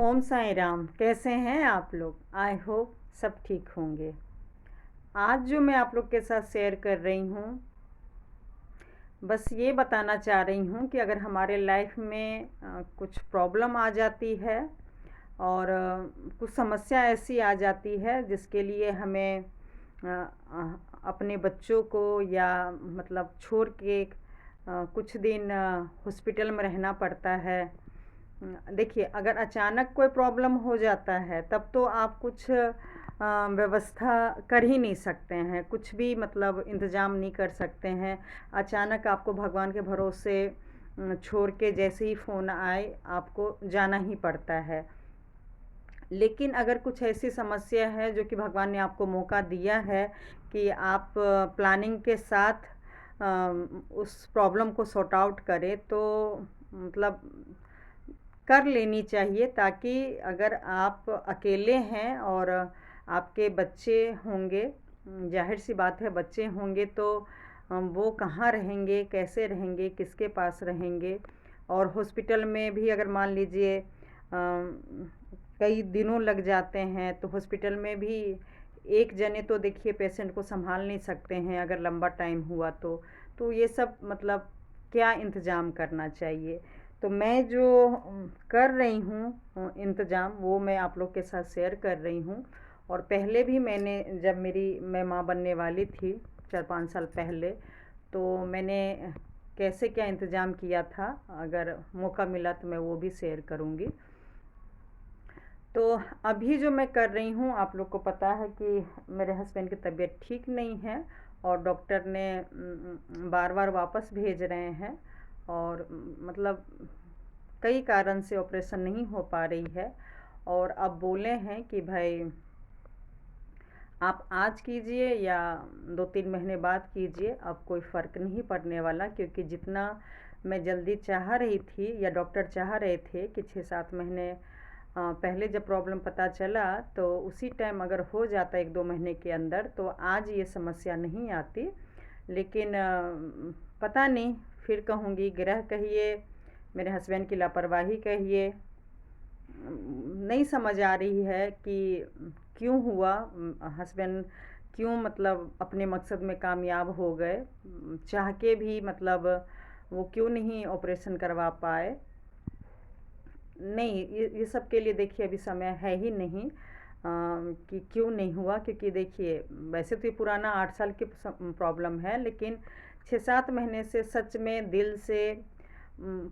ओम साई राम। कैसे हैं आप लोग? आई होप सब ठीक होंगे। आज जो मैं आप लोग के साथ शेयर कर रही हूँ, बस ये बताना चाह रही हूँ कि अगर हमारे लाइफ में कुछ प्रॉब्लम आ जाती है और कुछ समस्या ऐसी आ जाती है जिसके लिए हमें अपने बच्चों को या मतलब छोड़ के कुछ दिन हॉस्पिटल में रहना पड़ता है। देखिए, अगर अचानक कोई प्रॉब्लम हो जाता है तब तो आप कुछ व्यवस्था कर ही नहीं सकते हैं, कुछ भी मतलब इंतज़ाम नहीं कर सकते हैं। अचानक आपको भगवान के भरोसे छोड़ के जैसे ही फ़ोन आए आपको जाना ही पड़ता है। लेकिन अगर कुछ ऐसी समस्या है जो कि भगवान ने आपको मौका दिया है कि आप प्लानिंग के साथ उस प्रॉब्लम को सॉर्ट आउट करें, तो मतलब कर लेनी चाहिए, ताकि अगर आप अकेले हैं और आपके बच्चे होंगे, ज़ाहिर सी बात है बच्चे होंगे तो वो कहाँ रहेंगे, कैसे रहेंगे, किसके पास रहेंगे। और हॉस्पिटल में भी अगर मान लीजिए कई दिनों लग जाते हैं तो हॉस्पिटल में भी एक जने तो देखिए पेशेंट को संभाल नहीं सकते हैं अगर लंबा टाइम हुआ तो ये सब मतलब क्या इंतज़ाम करना चाहिए। तो मैं जो कर रही हूँ इंतज़ाम, वो मैं आप लोग के साथ शेयर कर रही हूँ। और पहले भी मैंने, जब मैं माँ बनने वाली थी 4-5 साल पहले, तो मैंने कैसे क्या इंतज़ाम किया था, अगर मौका मिला तो मैं वो भी शेयर करूँगी। तो अभी जो मैं कर रही हूँ, आप लोग को पता है कि मेरे हस्बैंड की तबीयत ठीक नहीं है और डॉक्टर ने बार बार वापस भेज रहे हैं। और मतलब कई कारण से ऑपरेशन नहीं हो पा रही है। और अब बोले हैं कि भाई आप आज कीजिए या 2-3 महीने बाद कीजिए, अब कोई फ़र्क नहीं पड़ने वाला। क्योंकि जितना मैं जल्दी चाह रही थी या डॉक्टर चाह रहे थे कि 6-7 महीने पहले जब प्रॉब्लम पता चला तो उसी टाइम अगर हो जाता 1-2 महीने के अंदर तो आज ये समस्या नहीं आती। लेकिन पता नहीं, फिर कहूँगी ग्रह कहिए, मेरे हस्बैंड की लापरवाही कहिए, नहीं समझ आ रही है कि क्यों हुआ। हस्बैंड क्यों मतलब अपने मकसद में कामयाब हो गए, चाह के भी मतलब वो क्यों नहीं ऑपरेशन करवा पाए। नहीं, ये सब के लिए देखिए अभी समय है ही नहीं कि क्यों नहीं हुआ। क्योंकि देखिए वैसे तो ये पुराना 8 साल की प्रॉब्लम है, लेकिन 6-7 महीने से सच में दिल से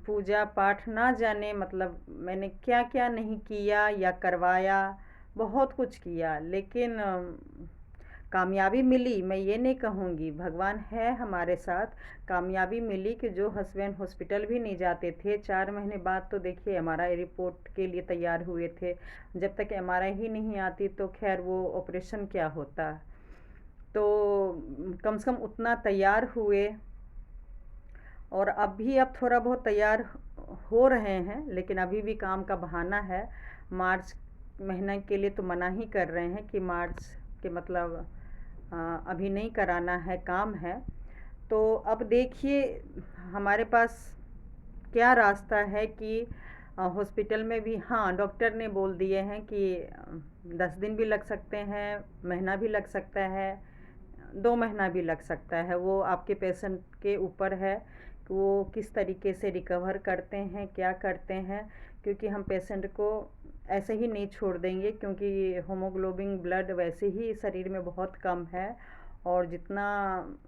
पूजा पाठ ना जाने मतलब मैंने क्या क्या नहीं किया या करवाया, बहुत कुछ किया, लेकिन कामयाबी मिली। मैं ये नहीं कहूँगी, भगवान है हमारे साथ, कामयाबी मिली कि जो हस्बैंड हॉस्पिटल भी नहीं जाते थे, 4 महीने बाद तो देखिए एमआरआई रिपोर्ट के लिए तैयार हुए थे। जब तक एमआरआई ही नहीं आती तो खैर वो ऑपरेशन क्या होता। तो कम से कम उतना तैयार हुए। और अब थोड़ा बहुत तैयार हो रहे हैं, लेकिन अभी भी काम का बहाना है। मार्च महीने के लिए तो मना ही कर रहे हैं कि मार्च के मतलब अभी नहीं कराना है, काम है। तो अब देखिए हमारे पास क्या रास्ता है कि हॉस्पिटल में भी, हाँ, डॉक्टर ने बोल दिए हैं कि 10 दिन भी लग सकते हैं, महीना भी लग सकता है, 2 महीना भी लग सकता है। वो आपके पेशेंट के ऊपर है कि वो किस तरीके से रिकवर करते हैं, क्या करते हैं। क्योंकि हम पेशेंट को ऐसे ही नहीं छोड़ देंगे, क्योंकि हीमोग्लोबिन ब्लड वैसे ही शरीर में बहुत कम है। और जितना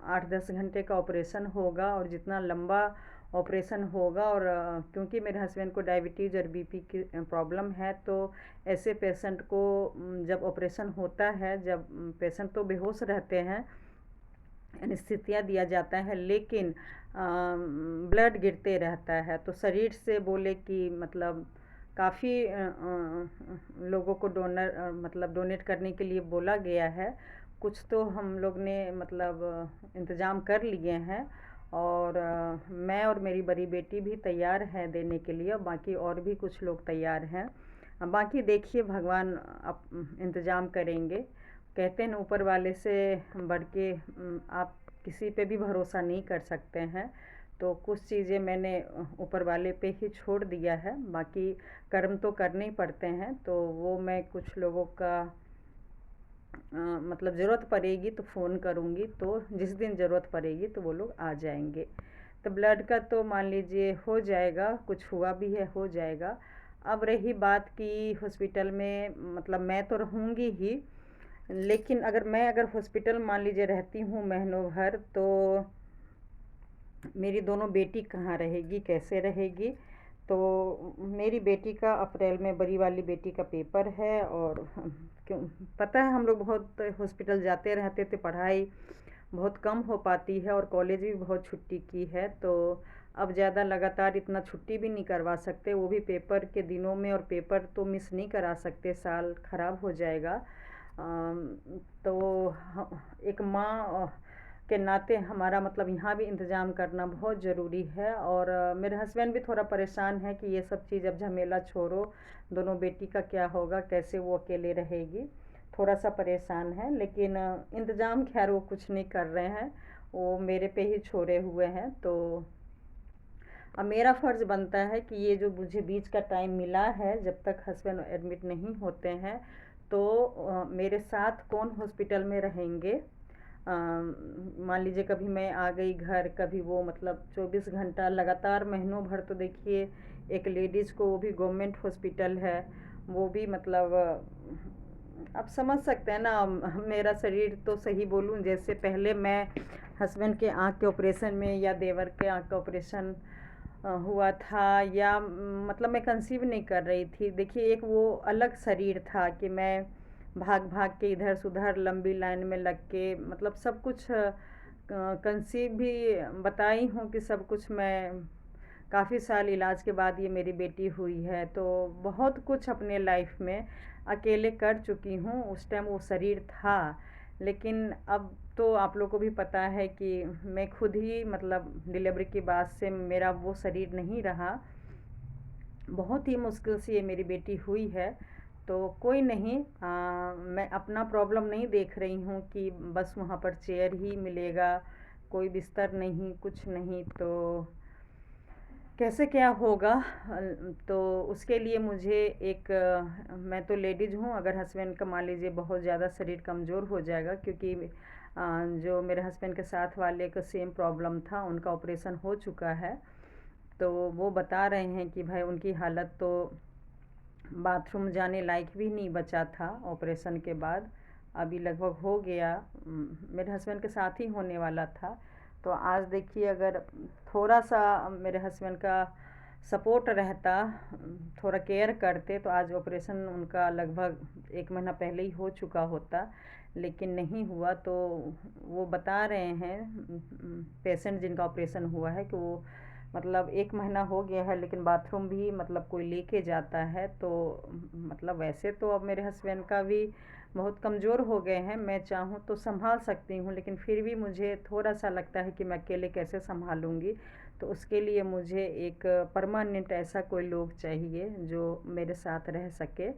8-10 घंटे का ऑपरेशन होगा और जितना लंबा ऑपरेशन होगा, और क्योंकि मेरे हस्बैंड को डायबिटीज़ और बीपी की प्रॉब्लम है, तो ऐसे पेशेंट को जब ऑपरेशन होता है, जब पेशेंट तो बेहोश रहते हैं, एनेस्थीसिया दिया जाता है, लेकिन ब्लड गिरते रहता है, तो शरीर से बोले कि मतलब काफ़ी लोगों को मतलब डोनेट करने के लिए बोला गया है। कुछ तो हम लोग ने मतलब इंतज़ाम कर लिए हैं। और मैं और मेरी बड़ी बेटी भी तैयार है देने के लिए, और बाकी और भी कुछ लोग तैयार हैं। बाकी देखिए भगवान आप इंतज़ाम करेंगे। कहते हैं ना, ऊपर वाले से बढ़ के आप किसी पे भी भरोसा नहीं कर सकते हैं। तो कुछ चीज़ें मैंने ऊपर वाले पे ही छोड़ दिया है, बाकी कर्म तो करने ही पड़ते हैं। तो वो मैं कुछ लोगों का मतलब ज़रूरत पड़ेगी तो फ़ोन करूँगी, तो जिस दिन ज़रूरत पड़ेगी तो वो लोग आ जाएंगे। तो ब्लड का तो मान लीजिए हो जाएगा, कुछ हुआ भी है हो जाएगा। अब रही बात कि हॉस्पिटल में मतलब मैं तो रहूँगी ही, लेकिन अगर हॉस्पिटल मान लीजिए रहती हूँ महीनों भर, तो मेरी दोनों बेटी कहाँ रहेगी, कैसे रहेगी। तो मेरी बेटी का अप्रैल में, बड़ी वाली बेटी का पेपर है, और क्यों पता है हम लोग बहुत हॉस्पिटल जाते रहते थे, पढ़ाई बहुत कम हो पाती है और कॉलेज भी बहुत छुट्टी की है। तो अब ज़्यादा लगातार इतना छुट्टी भी नहीं करवा सकते, वो भी पेपर के दिनों में, और पेपर तो मिस नहीं करा सकते, साल ख़राब हो जाएगा। तो एक माँ के नाते हमारा मतलब यहाँ भी इंतज़ाम करना बहुत ज़रूरी है। और मेरे हस्बैंड भी थोड़ा परेशान है कि ये सब चीज़ अब झमेला छोड़ो, दोनों बेटी का क्या होगा, कैसे वो अकेले रहेगी, थोड़ा सा परेशान है। लेकिन इंतज़ाम खैर वो कुछ नहीं कर रहे हैं, वो मेरे पे ही छोड़े हुए हैं। तो अब मेरा फ़र्ज़ बनता है कि ये जो मुझे बीच का टाइम मिला है, जब तक हस्बैंड एडमिट नहीं होते हैं, तो मेरे साथ कौन हॉस्पिटल में रहेंगे। मान लीजिए कभी मैं आ गई घर, कभी वो, मतलब 24 घंटा लगातार महीनों भर। तो देखिए एक लेडीज़ को, वो भी गवर्नमेंट हॉस्पिटल है, वो भी मतलब आप समझ सकते हैं ना। मेरा शरीर तो सही बोलूँ, जैसे पहले मैं हस्बैंड के आँख के ऑपरेशन में या देवर के आँख का ऑपरेशन हुआ था, या मतलब मैं कंसीव नहीं कर रही थी। देखिए एक वो अलग शरीर था कि मैं भाग भाग के इधर से उधर लंबी लाइन में लग के, मतलब सब कुछ कंसीव भी बताई हूँ कि सब कुछ मैं काफ़ी साल इलाज के बाद ये मेरी बेटी हुई है। तो बहुत कुछ अपने लाइफ में अकेले कर चुकी हूँ, उस टाइम वो शरीर था। लेकिन अब तो आप लोग को भी पता है कि मैं खुद ही मतलब डिलीवरी के बाद से मेरा वो शरीर नहीं रहा, बहुत ही मुश्किल से ये मेरी बेटी हुई है। तो कोई नहीं, मैं अपना प्रॉब्लम नहीं देख रही हूँ कि बस वहाँ पर चेयर ही मिलेगा, कोई बिस्तर नहीं, कुछ नहीं, तो कैसे क्या होगा। तो उसके लिए मुझे एक मैं तो लेडीज़ हूँ, अगर हस्बैंड का मान लीजिए बहुत ज़्यादा शरीर कमज़ोर हो जाएगा, क्योंकि जो मेरे हस्बैंड के साथ वाले का सेम प्रॉब्लम था, उनका ऑपरेशन हो चुका है। तो वो बता रहे हैं कि भाई उनकी हालत तो बाथरूम जाने लायक भी नहीं बचा था ऑपरेशन के बाद, अभी लगभग हो गया, मेरे हस्बैंड के साथ ही होने वाला था। तो आज देखिए अगर थोड़ा सा मेरे हस्बैंड का सपोर्ट रहता, थोड़ा केयर करते, तो आज ऑपरेशन उनका लगभग 1 महीना पहले ही हो चुका होता, लेकिन नहीं हुआ। तो वो बता रहे हैं पेशेंट जिनका ऑपरेशन हुआ है कि वो मतलब 1 महीना हो गया है, लेकिन बाथरूम भी मतलब कोई लेके जाता है। तो मतलब वैसे तो अब मेरे हस्बैंड का भी बहुत कमज़ोर हो गए हैं, मैं चाहूँ तो संभाल सकती हूँ, लेकिन फिर भी मुझे थोड़ा सा लगता है कि मैं अकेले कैसे संभालूँगी। तो उसके लिए मुझे एक परमानेंट ऐसा कोई लोग चाहिए जो मेरे साथ रह सके।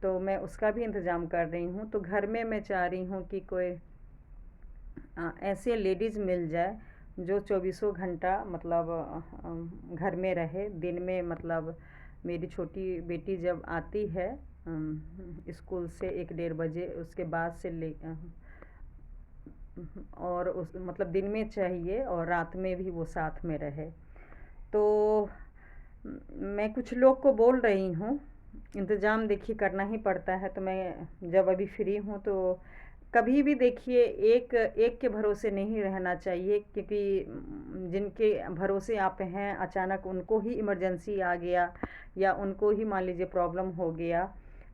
तो मैं उसका भी इंतज़ाम कर रही हूँ। तो घर में मैं चाह रही हूँ कि कोई ऐसे लेडीज़ मिल जाए जो 24 घंटा मतलब घर में रहे। दिन में मतलब मेरी छोटी बेटी जब आती है स्कूल से 1 डेढ़ बजे, उसके बाद से ले और उस मतलब दिन में चाहिए, और रात में भी वो साथ में रहे। तो मैं कुछ लोग को बोल रही हूँ, इंतज़ाम देखिए करना ही पड़ता है। तो मैं जब अभी फ्री हूँ, तो कभी भी देखिए एक एक के भरोसे नहीं रहना चाहिए, क्योंकि जिनके भरोसे आप हैं, अचानक उनको ही इमरजेंसी आ गया, या उनको ही मान लीजिए प्रॉब्लम हो गया,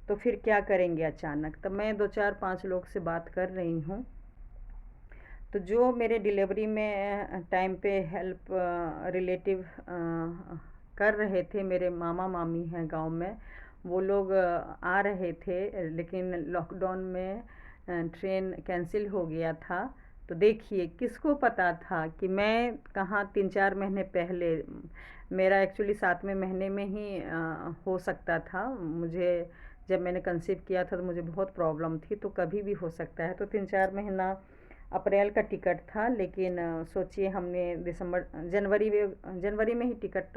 तो फिर क्या करेंगे अचानक। तब मैं 2 4 5 लोग से बात कर रही हूँ, तो जो मेरे डिलीवरी में टाइम पे हेल्प रिलेटिव कर रहे थे, मेरे मामा मामी हैं गांव में, वो लोग आ रहे थे, लेकिन लॉकडाउन में ट्रेन कैंसिल हो गया था। तो देखिए किसको पता था कि मैं कहाँ 3 4 महीने पहले, मेरा एक्चुअली 7वें महीने में ही हो सकता था मुझे, जब मैंने कंसीव किया था तो मुझे बहुत प्रॉब्लम थी, तो कभी भी हो सकता है। तो 3 4 महीना अप्रैल का टिकट था, लेकिन सोचिए हमने जनवरी में ही टिकट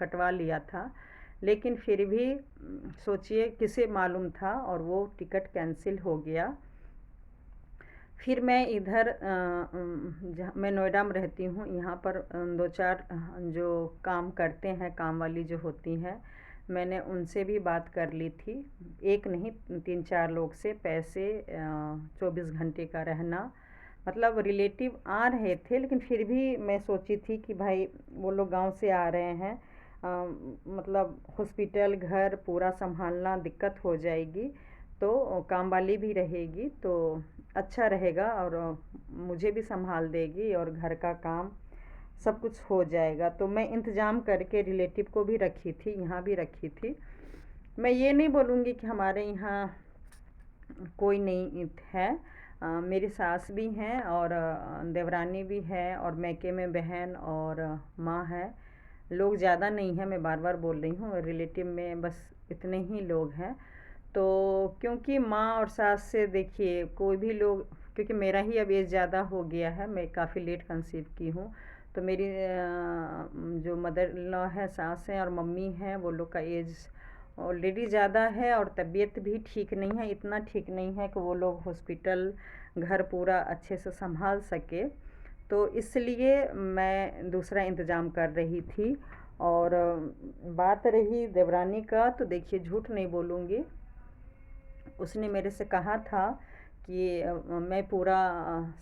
कटवा लिया था, लेकिन फिर भी सोचिए किसे मालूम था, और वो टिकट कैंसिल हो गया। फिर मैं इधर जहाँ मैं नोएडा में रहती हूँ, यहाँ पर दो चार जो काम करते हैं, काम वाली जो होती हैं, मैंने उनसे भी बात कर ली थी। एक नहीं, 3-4 लोग से पैसे 24 घंटे का रहना, मतलब रिलेटिव आ रहे थे, लेकिन फिर भी मैं सोची थी कि भाई वो लोग गांव से आ रहे हैं, मतलब हॉस्पिटल घर पूरा संभालना दिक्कत हो जाएगी, तो काम वाली भी रहेगी तो अच्छा रहेगा, और मुझे भी संभाल देगी और घर का काम सब कुछ हो जाएगा। तो मैं इंतज़ाम करके रिलेटिव को भी रखी थी, यहाँ भी रखी थी। मैं ये नहीं बोलूँगी कि हमारे यहाँ कोई नहीं है, मेरी सास भी हैं और देवरानी भी है, और मैके में बहन और माँ है। लोग ज़्यादा नहीं हैं, मैं बार बार बोल रही हूँ, रिलेटिव में बस इतने ही लोग हैं। तो क्योंकि माँ और सास से देखिए कोई भी लोग, क्योंकि मेरा ही अब एज ज़्यादा हो गया है, मैं काफ़ी लेट कंसीव की हूँ, तो मेरी जो मदर इन लॉ है, सास हैं और मम्मी हैं, वो लोग का एज ऑलरेडी ज़्यादा है, और तबीयत भी ठीक नहीं है, इतना ठीक नहीं है कि वो लोग हॉस्पिटल घर पूरा अच्छे से संभाल सके। तो इसलिए मैं दूसरा इंतज़ाम कर रही थी। और बात रही देवरानी का, तो देखिए झूठ नहीं बोलूँगी, उसने मेरे से कहा था कि मैं पूरा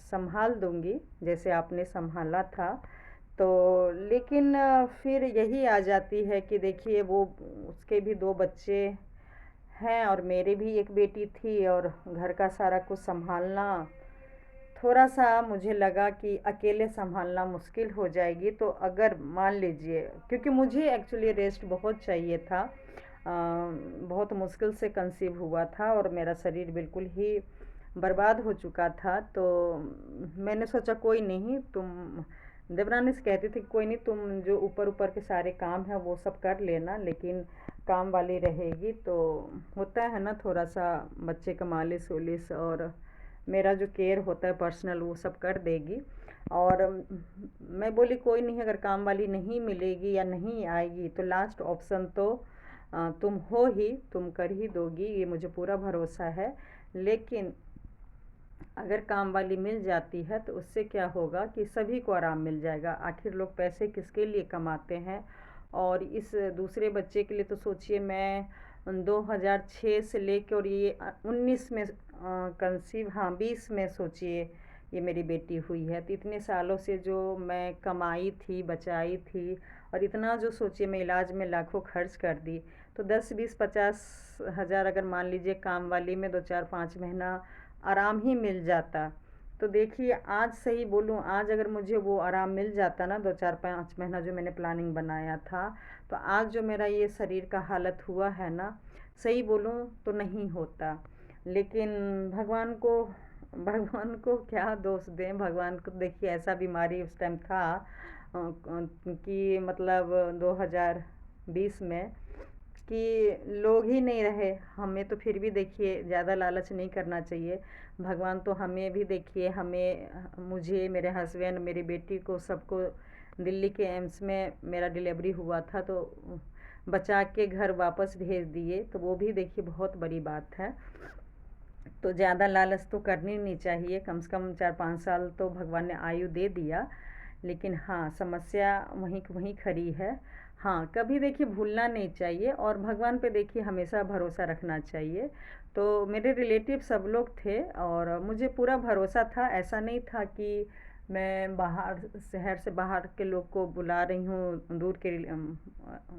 संभाल दूँगी जैसे आपने संभाला था। तो लेकिन फिर यही आ जाती है कि देखिए वो, उसके भी 2 बच्चे हैं और मेरी भी एक बेटी थी, और घर का सारा कुछ संभालना थोड़ा सा मुझे लगा कि अकेले संभालना मुश्किल हो जाएगी। तो अगर मान लीजिए, क्योंकि मुझे एक्चुअली रेस्ट बहुत चाहिए था, बहुत मुश्किल से कंसीव हुआ था और मेरा शरीर बिल्कुल ही बर्बाद हो चुका था। तो मैंने सोचा कोई नहीं, तुम, देवरानी से कहती थी कोई नहीं, तुम जो ऊपर ऊपर के सारे काम हैं वो सब कर लेना, लेकिन काम वाली रहेगी तो होता है ना, थोड़ा सा बच्चे का मालिश वालिश और मेरा जो केयर होता है पर्सनल, वो सब कर देगी। और मैं बोली कोई नहीं, अगर काम वाली नहीं मिलेगी या नहीं आएगी तो लास्ट ऑप्शन तो तुम हो ही, तुम कर ही दोगी, ये मुझे पूरा भरोसा है। लेकिन अगर काम वाली मिल जाती है तो उससे क्या होगा कि सभी को आराम मिल जाएगा। आखिर लोग पैसे किसके लिए कमाते हैं। और इस दूसरे बच्चे के लिए तो सोचिए, मैं 2006 से लेकर और ये 19 में कंसीव, हाँ 20 में सोचिए ये मेरी बेटी हुई है। तो इतने सालों से जो मैं कमाई थी, बचाई थी, और इतना जो सोचिए मैं इलाज में लाखों खर्च कर दी, तो 10-20-50 हज़ार अगर मान लीजिए काम वाली में 2-4-5 महीना आराम ही मिल जाता। तो देखिए आज सही बोलूँ, आज अगर मुझे वो आराम मिल जाता ना, 2-4-5 महीना जो मैंने प्लानिंग बनाया था, तो आज जो मेरा ये शरीर का हालत हुआ है ना, सही बोलूँ तो नहीं होता। लेकिन भगवान को भगवान को क्या दोष दें, भगवान को देखिए ऐसा बीमारी उस टाइम था कि मतलब 2020 में कि लोग ही नहीं रहे। हमें तो फिर भी देखिए ज़्यादा लालच नहीं करना चाहिए। भगवान तो हमें भी देखिए, हमें, मुझे, मेरे हस्बैंड, मेरी बेटी को, सबको दिल्ली के एम्स में मेरा डिलीवरी हुआ था तो बचा के घर वापस भेज दिए, तो वो भी देखिए बहुत बड़ी बात है। तो ज़्यादा लालच तो करनी नहीं चाहिए, कम से कम 4-5 साल तो भगवान ने आयु दे दिया। लेकिन हाँ, समस्या वहीं वहीं खड़ी है। हाँ, कभी देखिए भूलना नहीं चाहिए, और भगवान पे देखिए हमेशा भरोसा रखना चाहिए। तो मेरे रिलेटिव सब लोग थे और मुझे पूरा भरोसा था, ऐसा नहीं था कि मैं बाहर, शहर से बाहर के लोग को बुला रही हूँ, दूर के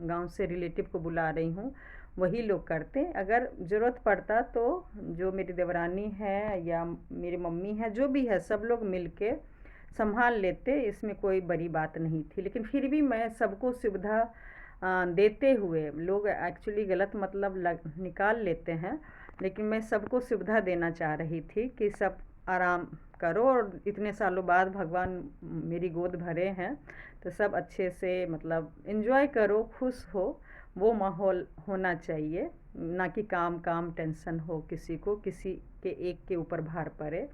गांव से रिलेटिव को बुला रही हूँ, वही लोग करते। अगर ज़रूरत पड़ता तो जो मेरी देवरानी है या मेरी मम्मी है, जो भी है, सब लोग मिल के संभाल लेते, इसमें कोई बड़ी बात नहीं थी। लेकिन फिर भी मैं सबको सुविधा देते हुए, लोग एक्चुअली गलत मतलब निकाल लेते हैं, लेकिन मैं सबको सुविधा देना चाह रही थी कि सब आराम करो, और इतने सालों बाद भगवान मेरी गोद भरे हैं तो सब अच्छे से मतलब एंजॉय करो, खुश हो, वो माहौल होना चाहिए, ना कि काम काम टेंशन हो, किसी को किसी के एक के ऊपर भार पड़े।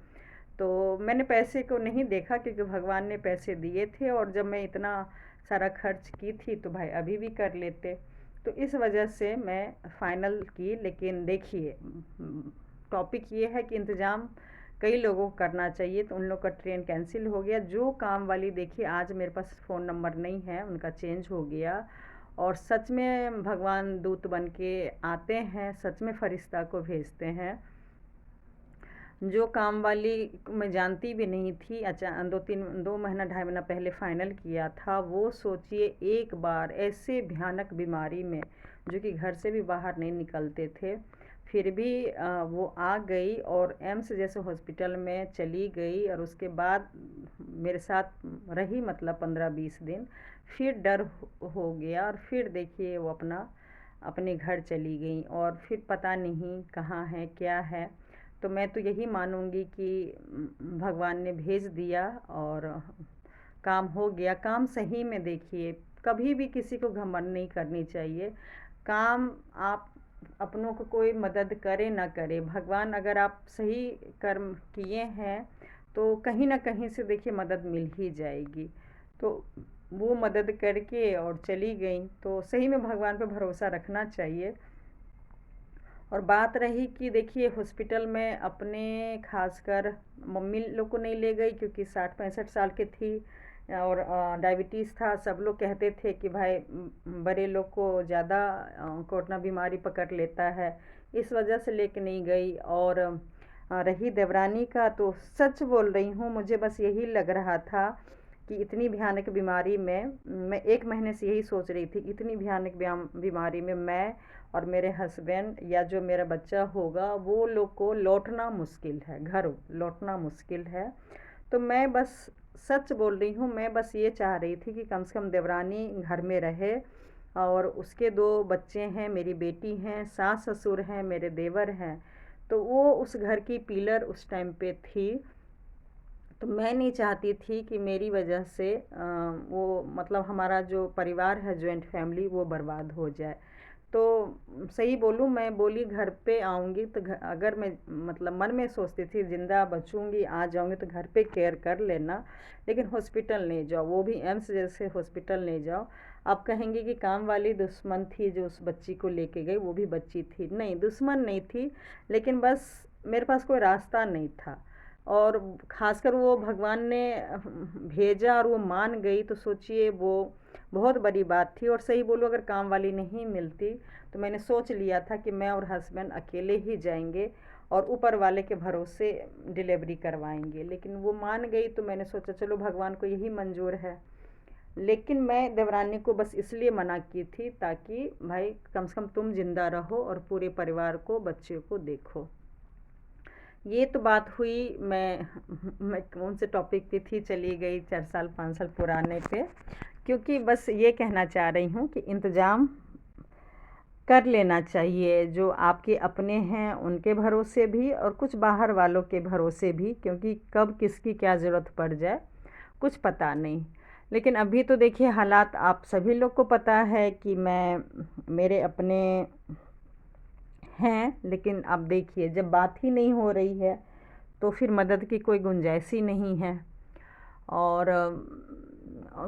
तो मैंने पैसे को नहीं देखा क्योंकि भगवान ने पैसे दिए थे, और जब मैं इतना सारा खर्च की थी तो भाई अभी भी कर लेते। तो इस वजह से मैं फ़ाइनल की। लेकिन देखिए, टॉपिक ये है कि इंतज़ाम कई लोगों को करना चाहिए, तो उन लोग का ट्रेन कैंसिल हो गया। जो काम वाली, देखिए आज मेरे पास फ़ोन नंबर नहीं है, उनका चेंज हो गया। और सच में भगवान दूत बन के आते हैं, सच में फरिश्ता को भेजते हैं। जो काम वाली मैं जानती भी नहीं थी, दो महीना 2.5 महीना पहले फ़ाइनल किया था, वो सोचिए एक बार ऐसे भयानक बीमारी में, जो कि घर से भी बाहर नहीं निकलते थे, फिर भी वो आ गई और एम्स जैसे हॉस्पिटल में चली गई। और उसके बाद मेरे साथ रही, मतलब 15-20 दिन। फिर डर हो गया, और फिर देखिए वो अपने घर चली गई, और फिर पता नहीं कहाँ है, क्या है। तो मैं तो यही मानूंगी कि भगवान ने भेज दिया और काम हो गया। काम सही में, देखिए कभी भी किसी को घमंड नहीं करनी चाहिए। काम आप अपनों को कोई मदद करे ना करे, भगवान अगर आप सही कर्म किए हैं तो कहीं ना कहीं से देखिए मदद मिल ही जाएगी। तो वो मदद करके और चली गई, तो सही में भगवान पे भरोसा रखना चाहिए। और बात रही कि देखिए हॉस्पिटल में अपने, खासकर मम्मी लोग को नहीं ले गई क्योंकि 60-65 साल की थी, और डायबिटीज़ था। सब लोग कहते थे कि भाई बड़े लोग को ज़्यादा कोरोना बीमारी पकड़ लेता है, इस वजह से लेके नहीं गई। और रही देवरानी का, तो सच बोल रही हूँ, मुझे बस यही लग रहा था कि इतनी भयानक बीमारी में, मैं 1 महीने से यही सोच रही थी, इतनी भयानक बीमारी में मैं और मेरे हस्बैंड या जो मेरा बच्चा होगा, वो लोग को लौटना मुश्किल है, घर लौटना मुश्किल है। तो मैं बस सच बोल रही हूँ, मैं बस ये चाह रही थी कि कम से कम देवरानी घर में रहे, और उसके 2 बच्चे हैं, मेरी बेटी हैं, सास ससुर हैं, मेरे देवर हैं। तो वो उस घर की पिलर उस टाइम पे थी। तो मैं नहीं चाहती थी कि मेरी वजह से वो, मतलब हमारा जो परिवार है, जॉइंट फैमिली, वो बर्बाद हो जाए। तो सही बोलूँ, मैं बोली घर पे आऊँगी तो अगर मैं, मतलब मन में सोचती थी ज़िंदा बचूँगी, आ जाऊँगी तो घर पे केयर कर लेना, लेकिन हॉस्पिटल नहीं जाओ, वो भी एम्स जैसे हॉस्पिटल नहीं जाओ। आप कहेंगे कि काम वाली दुश्मन थी जो उस बच्ची को लेके गई, वो भी बच्ची थी, नहीं दुश्मन नहीं थी, लेकिन बस मेरे पास कोई रास्ता नहीं था। और खासकर वो भगवान ने भेजा और वो मान गई, तो सोचिए वो बहुत बड़ी बात थी। और सही बोलूँ, अगर काम वाली नहीं मिलती तो मैंने सोच लिया था कि मैं और हस्बैंड अकेले ही जाएंगे और ऊपर वाले के भरोसे डिलीवरी करवाएंगे। लेकिन वो मान गई, तो मैंने सोचा चलो भगवान को यही मंजूर है। लेकिन मैं देवरानी को बस इसलिए मना की थी ताकि भाई कम से कम तुम जिंदा रहो और पूरे परिवार को, बच्चे को देखो। ये तो बात हुई। मैं कौन से टॉपिक पे थी, चली गई 4 साल 5 साल पुराने पे, क्योंकि बस ये कहना चाह रही हूँ कि इंतज़ाम कर लेना चाहिए, जो आपके अपने हैं उनके भरोसे भी और कुछ बाहर वालों के भरोसे भी, क्योंकि कब किसकी क्या ज़रूरत पड़ जाए कुछ पता नहीं। लेकिन अभी तो देखिए हालात आप सभी लोग को पता है कि मेरे अपने हैं, लेकिन अब देखिए जब बात ही नहीं हो रही है तो फिर मदद की कोई गुंजाइश ही नहीं है। और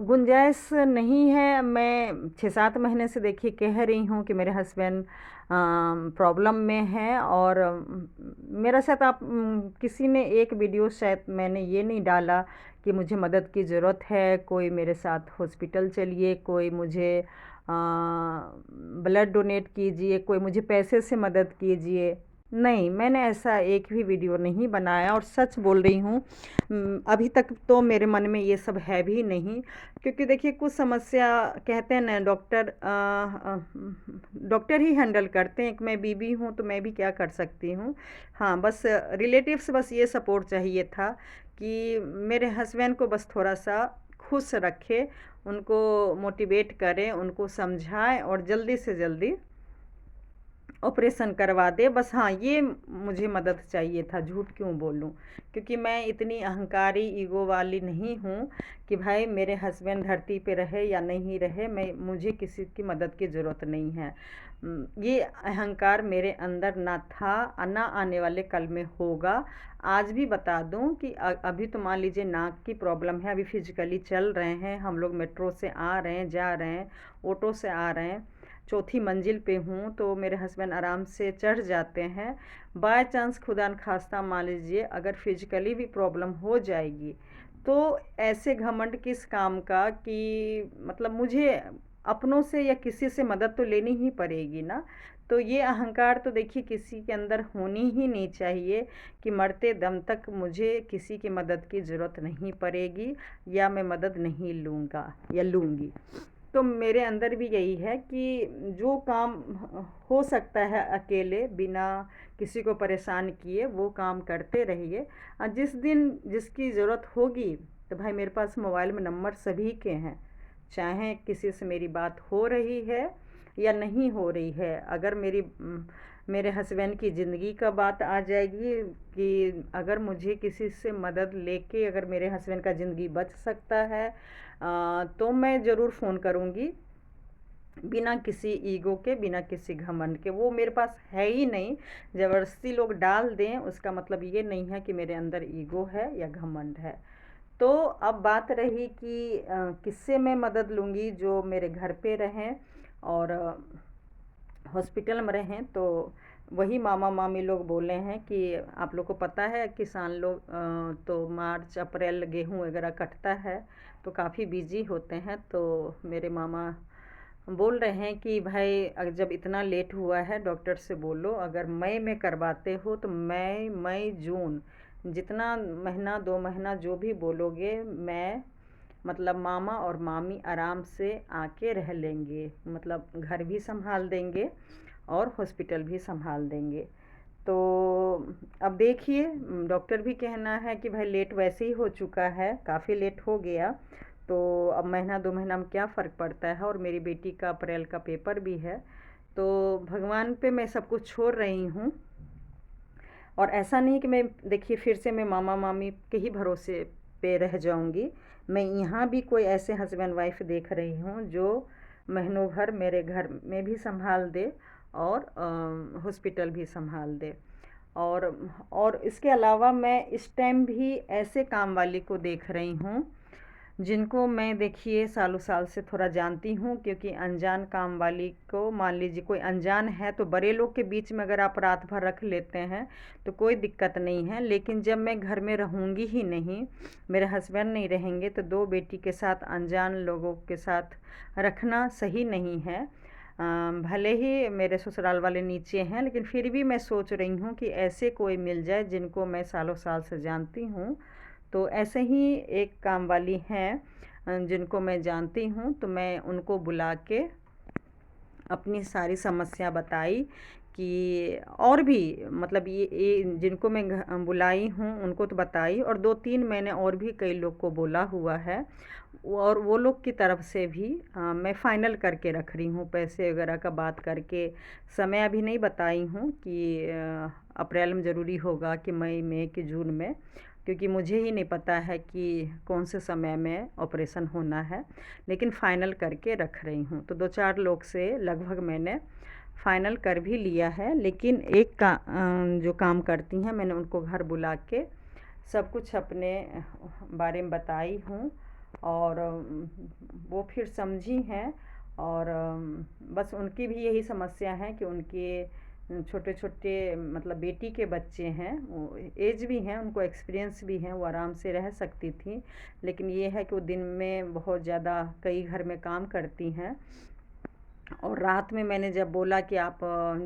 गुंजाइश नहीं है। मैं 6-7 महीने से देखिए कह रही हूँ कि मेरे हस्बैंड प्रॉब्लम में है, और मेरा साथ आप किसी ने एक वीडियो, शायद मैंने ये नहीं डाला कि मुझे मदद की ज़रूरत है, कोई मेरे साथ हॉस्पिटल चलिए, कोई मुझे ब्लड डोनेट कीजिए, कोई मुझे पैसे से मदद कीजिए। नहीं, मैंने ऐसा एक भी वीडियो नहीं बनाया, और सच बोल रही हूँ अभी तक तो मेरे मन में ये सब है भी नहीं। क्योंकि देखिए कुछ समस्या, कहते हैं ना डॉक्टर ही हैंडल करते हैं। मैं बीबी हूँ तो मैं भी क्या कर सकती हूँ। हाँ, बस रिलेटिव्स, बस ये सपोर्ट चाहिए था कि मेरे हस्बैंड को बस थोड़ा सा खुश रखे, उनको मोटिवेट करें, उनको समझाएं और जल्दी से जल्दी ऑपरेशन करवा दे बस। हाँ, ये मुझे मदद चाहिए था, झूठ क्यों बोलूँ, क्योंकि मैं इतनी अहंकारी ईगो वाली नहीं हूँ कि भाई मेरे हस्बैंड धरती पे रहे या नहीं रहे, मैं मुझे किसी की मदद की ज़रूरत नहीं है। ये अहंकार मेरे अंदर ना था, ना आने वाले कल में होगा। आज भी बता दूं कि अभी तो मान लीजिए नाक की प्रॉब्लम है, अभी फिजिकली चल रहे हैं हम लोग, मेट्रो से आ रहे हैं, जा रहे हैं, ऑटो से आ रहे हैं, चौथी मंजिल पे हूँ तो मेरे हस्बैंड आराम से चढ़ जाते हैं। बाय चांस खुदा न खास्ता मान लीजिए अगर फिजिकली भी प्रॉब्लम हो जाएगी तो ऐसे घमंड किस काम का कि मतलब मुझे अपनों से या किसी से मदद तो लेनी ही पड़ेगी ना। तो ये अहंकार तो देखिए किसी के अंदर होनी ही नहीं चाहिए कि मरते दम तक मुझे किसी की मदद की ज़रूरत नहीं पड़ेगी या मैं मदद नहीं लूँगा या लूँगी। तो मेरे अंदर भी यही है कि जो काम हो सकता है अकेले बिना किसी को परेशान किए वो काम करते रहिए। जिस दिन जिसकी ज़रूरत होगी तो भाई मेरे पास मोबाइल में नंबर सभी के हैं, चाहे किसी से मेरी बात हो रही है या नहीं हो रही है। अगर मेरे हस्बैंड की ज़िंदगी का बात आ जाएगी कि अगर मुझे किसी से मदद लेके अगर मेरे हस्बैंड का ज़िंदगी बच सकता है तो मैं ज़रूर फ़ोन करूँगी, बिना किसी ईगो के, बिना किसी घमंड के। वो मेरे पास है ही नहीं, ज़बरदस्ती लोग डाल दें उसका मतलब ये नहीं है कि मेरे अंदर ईगो है या घमंड है। तो अब बात रही कि किससे मैं मदद लूँगी, जो मेरे घर पे रहें और हॉस्पिटल में रहें। तो वही मामा मामी लोग बोले हैं कि आप लोग को पता है किसान लोग तो मार्च अप्रैल गेहूँ वगैरह कटता है तो काफ़ी बिजी होते हैं। तो मेरे मामा बोल रहे हैं कि भाई अगर जब इतना लेट हुआ है डॉक्टर से बोलो अगर मई में करवाते हो तो मई जून जितना महीना 2 महीना जो भी बोलोगे, मैं मतलब मामा और मामी आराम से आके रह लेंगे, मतलब घर भी संभाल देंगे और हॉस्पिटल भी संभाल देंगे। तो अब देखिए डॉक्टर भी कहना है कि भाई लेट वैसे ही हो चुका है, काफ़ी लेट हो गया, तो अब महीना 2 महीना में क्या फ़र्क पड़ता है। और मेरी बेटी का अप्रैल का पेपर भी है, तो भगवान पे मैं सब कुछ छोड़ रही हूँ। और ऐसा नहीं कि मैं देखिए फिर से मैं मामा मामी के ही भरोसे पे रह जाऊंगी। मैं यहाँ भी कोई ऐसे हस्बैंड वाइफ देख रही हूँ जो महीनों भर मेरे घर में भी संभाल दे और हॉस्पिटल भी संभाल दे। और और इसके अलावा मैं इस टाइम भी ऐसे काम वाली को देख रही हूँ जिनको मैं देखिए सालों साल से थोड़ा जानती हूँ, क्योंकि अनजान काम वाली को मान लीजिए कोई अनजान है तो बड़े लोग के बीच में अगर आप रात भर रख लेते हैं तो कोई दिक्कत नहीं है, लेकिन जब मैं घर में रहूँगी ही नहीं, मेरे हस्बैंड नहीं रहेंगे, तो 2 बेटी के साथ अनजान लोगों के साथ रखना सही नहीं है। भले ही मेरे ससुराल वाले नीचे हैं लेकिन फिर भी मैं सोच रही हूँ कि ऐसे कोई मिल जाए जिनको मैं सालों साल से जानती हूँ। तो ऐसे ही एक काम वाली हैं जिनको मैं जानती हूँ, तो मैं उनको बुला के अपनी सारी समस्या बताई कि और भी मतलब ये जिनको मैं बुलाई हूँ उनको तो बताई, और 2-3 मैंने और भी कई लोग को बोला हुआ है, और वो लोग की तरफ से भी मैं फ़ाइनल करके रख रही हूँ, पैसे वगैरह का बात करके। समय अभी नहीं बताई हूँ कि अप्रैल में ज़रूरी होगा कि मई में कि जून में, क्योंकि मुझे ही नहीं पता है कि कौन से समय में ऑपरेशन होना है, लेकिन फ़ाइनल करके रख रही हूँ। तो 2-4 लोग से लगभग मैंने फ़ाइनल कर भी लिया है, लेकिन एक का जो काम करती हैं मैंने उनको घर बुला के सब कुछ अपने बारे में बताई हूँ, और वो फिर समझी हैं। और बस उनकी भी यही समस्या है कि उनके छोटे छोटे मतलब बेटी के बच्चे हैं, वो एज भी हैं, उनको एक्सपीरियंस भी है, वो आराम से रह सकती थी, लेकिन ये है कि वो दिन में बहुत ज़्यादा कई घर में काम करती हैं। और रात में मैंने जब बोला कि आप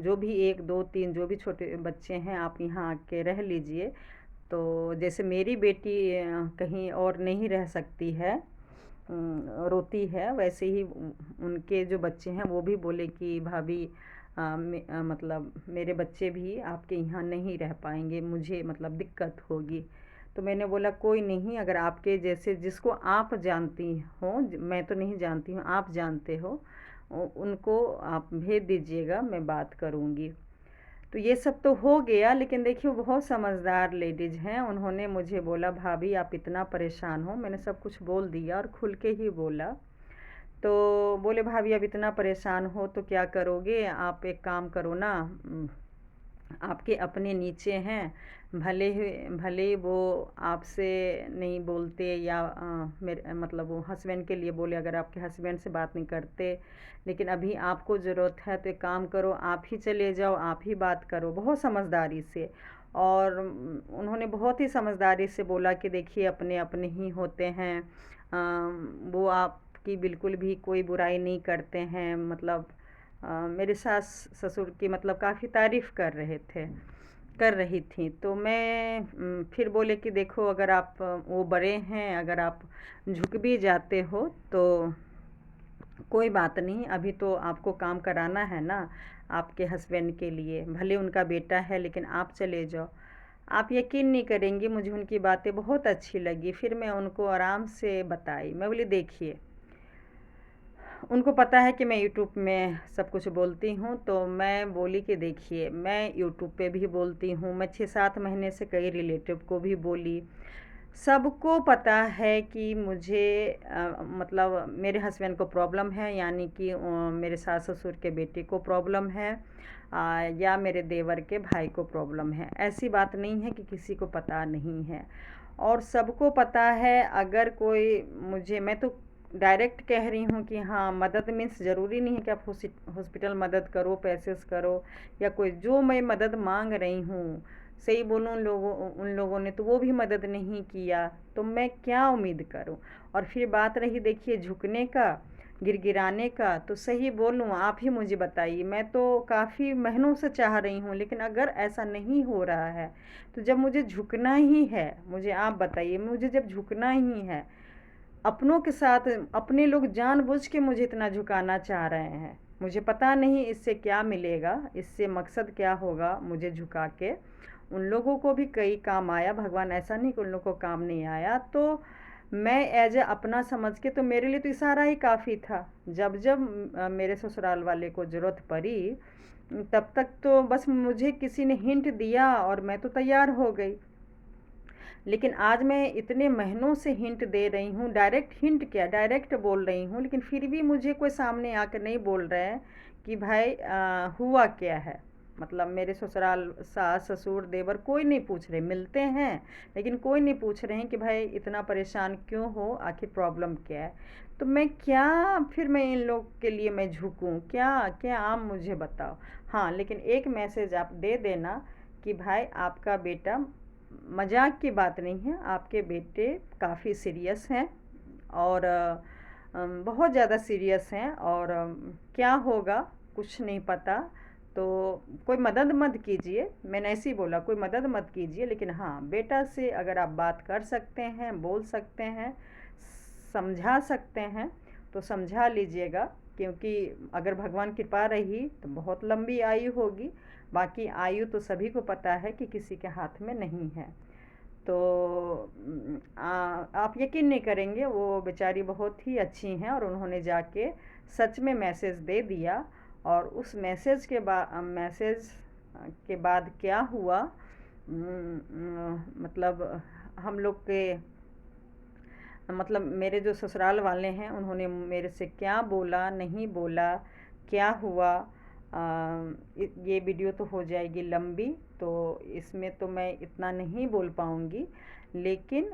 जो भी 1 2 3 जो भी छोटे बच्चे हैं आप यहाँ आके रह लीजिए, तो जैसे मेरी बेटी कहीं और नहीं रह सकती है, रोती है, वैसे ही उनके जो बच्चे हैं वो भी बोले कि भाभी मतलब मेरे बच्चे भी आपके यहाँ नहीं रह पाएंगे, मुझे मतलब दिक्कत होगी। तो मैंने बोला कोई नहीं, अगर आपके जैसे जिसको आप जानती हो, मैं तो नहीं जानती हूँ, आप जानते हो, उनको आप भेज दीजिएगा, मैं बात करूँगी। तो ये सब तो हो गया, लेकिन देखिए वो बहुत समझदार लेडीज़ हैं। उन्होंने मुझे बोला, भाभी आप इतना परेशान हो, मैंने सब कुछ बोल दिया और खुल के ही बोला। तो बोले, भाभी अब इतना परेशान हो तो क्या करोगे, आप एक काम करो ना, आपके अपने नीचे हैं, भले ही वो आपसे नहीं बोलते या मेरे मतलब वो हस्बैंड के लिए बोले, अगर आपके हस्बैंड से बात नहीं करते, लेकिन अभी आपको ज़रूरत है तो एक काम करो, आप ही चले जाओ, आप ही बात करो, बहुत समझदारी से। और उन्होंने बहुत ही समझदारी से बोला कि देखिए अपने अपने ही होते हैं, वो आपकी बिल्कुल भी कोई बुराई नहीं करते हैं, मतलब मेरे सास ससुर की मतलब काफ़ी तारीफ़ कर रही थी। तो मैं फिर बोले कि देखो, अगर आप वो बड़े हैं, अगर आप झुक भी जाते हो तो कोई बात नहीं, अभी तो आपको काम कराना है ना आपके हस्बैंड के लिए, भले उनका बेटा है लेकिन आप चले जाओ। आप यकीन नहीं करेंगी, मुझे उनकी बातें बहुत अच्छी लगी। फिर मैं उनको आराम से बताई, मैं बोली देखिए, उनको पता है कि मैं यूट्यूब में सब कुछ बोलती हूँ, तो मैं बोली कि देखिए मैं यूट्यूब पे भी बोलती हूँ, मैं 6-7 महीने से कई रिलेटिव को भी बोली, सबको पता है कि मुझे मतलब मेरे हस्बैंड को प्रॉब्लम है, यानी कि मेरे सास ससुर के बेटे को प्रॉब्लम है, या मेरे देवर के भाई को प्रॉब्लम है। ऐसी बात नहीं है कि किसी को पता नहीं है, और सबको पता है। अगर कोई मुझे, मैं तो डायरेक्ट कह रही हूँ कि हाँ, मदद मीन्स ज़रूरी नहीं है कि आप हॉस्पिटल मदद करो, पैसेस करो, या कोई जो मैं मदद मांग रही हूँ, सही बोलूँ, उन लोगों ने तो वो भी मदद नहीं किया, तो मैं क्या उम्मीद करूँ। और फिर बात रही देखिए झुकने का, गिड़गिड़ाने का, तो सही बोलूँ, आप ही मुझे बताइए, मैं तो काफ़ी महीनों से चाह रही हूँ, लेकिन अगर ऐसा नहीं हो रहा है तो जब मुझे झुकना ही है, मुझे आप बताइए, मुझे जब झुकना ही है अपनों के साथ, अपने लोग जानबूझ के मुझे इतना झुकाना चाह रहे हैं, मुझे पता नहीं इससे क्या मिलेगा, इससे मकसद क्या होगा मुझे झुका के। उन लोगों को भी कई काम आया, भगवान ऐसा नहीं कि उन लोगों को काम नहीं आया, तो मैं एज ए अपना समझ के, तो मेरे लिए तो इशारा ही काफ़ी था। जब जब मेरे ससुराल वाले को ज़रूरत पड़ी, तब तक तो बस मुझे किसी ने हिंट दिया और मैं तो तैयार हो गई। लेकिन आज मैं इतने महीनों से हिंट दे रही हूँ, डायरेक्ट हिंट क्या, डायरेक्ट बोल रही हूँ, लेकिन फिर भी मुझे कोई सामने आकर नहीं बोल रहे हैं कि भाई हुआ क्या है। मतलब मेरे ससुराल सास ससुर देवर कोई नहीं पूछ रहे, मिलते हैं लेकिन कोई नहीं पूछ रहे हैं कि भाई इतना परेशान क्यों हो, आखिर प्रॉब्लम क्या है। तो मैं क्या, फिर मैं इन लोग के लिए मैं झुकूँ क्या, क्या आप मुझे बताओ। हाँ, लेकिन एक मैसेज आप दे देना कि भाई आपका बेटा, मजाक की बात नहीं है, आपके बेटे काफ़ी सीरियस हैं, और बहुत ज़्यादा सीरियस हैं, और क्या होगा कुछ नहीं पता। तो कोई मदद मत कीजिए, मैंने ऐसे ही बोला, कोई मदद मत कीजिए, लेकिन हाँ, बेटा से अगर आप बात कर सकते हैं, बोल सकते हैं, समझा सकते हैं तो समझा लीजिएगा, क्योंकि अगर भगवान कृपा रही तो बहुत लंबी आयु होगी। बाकी आयु तो सभी को पता है कि किसी के हाथ में नहीं है। तो आप यकीन नहीं करेंगे, वो बेचारी बहुत ही अच्छी हैं, और उन्होंने जाके सच में मैसेज दे दिया। और उस मैसेज के बाद क्या हुआ, मतलब हम लोग के, मतलब मेरे जो ससुराल वाले हैं, उन्होंने मेरे से क्या बोला, नहीं बोला, क्या हुआ, ये वीडियो तो हो जाएगी लंबी, तो इसमें तो मैं इतना नहीं बोल पाऊँगी, लेकिन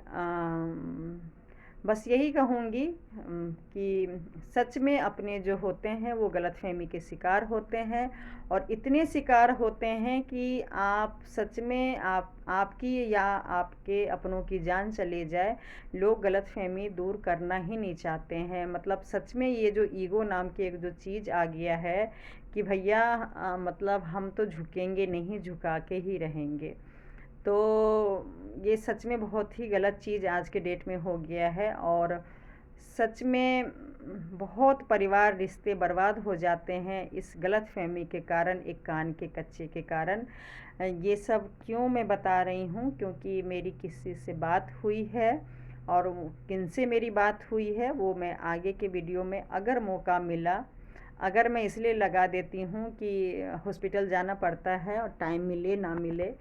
बस यही कहूँगी कि सच में अपने जो होते हैं वो गलतफहमी के शिकार होते हैं, और इतने शिकार होते हैं कि आप सच में आपकी या आपके अपनों की जान चले जाए, लोग गलतफहमी दूर करना ही नहीं चाहते हैं। मतलब सच में ये जो ईगो नाम की एक जो चीज़ आ गया है कि भैया मतलब हम तो झुकेंगे नहीं, झुका के ही रहेंगे, तो ये सच में बहुत ही गलत चीज़ आज के डेट में हो गया है। और सच में बहुत परिवार रिश्ते बर्बाद हो जाते हैं इस गलतफहमी के कारण, एक कान के कच्चे के कारण। ये सब क्यों मैं बता रही हूँ, क्योंकि मेरी किसी से बात हुई है, और किनसे मेरी बात हुई है वो मैं आगे के वीडियो में अगर मौका मिला, अगर मैं इसलिए लगा देती हूँ कि हॉस्पिटल जाना पड़ता है और टाइम मिले ना मिले,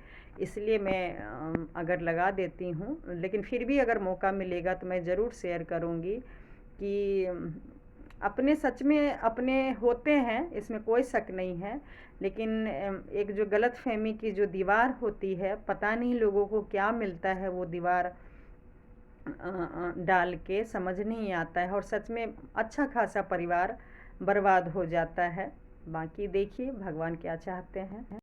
इसलिए मैं अगर लगा देती हूँ, लेकिन फिर भी अगर मौका मिलेगा तो मैं ज़रूर शेयर करूँगी कि अपने सच में अपने होते हैं, इसमें कोई शक नहीं है। लेकिन एक जो गलतफ़हमी की जो दीवार होती है, पता नहीं लोगों को क्या मिलता है वो दीवार डाल के, समझ नहीं आता है और सच में अच्छा खासा परिवार बर्बाद हो जाता है। बाकी देखिए भगवान क्या चाहते हैं।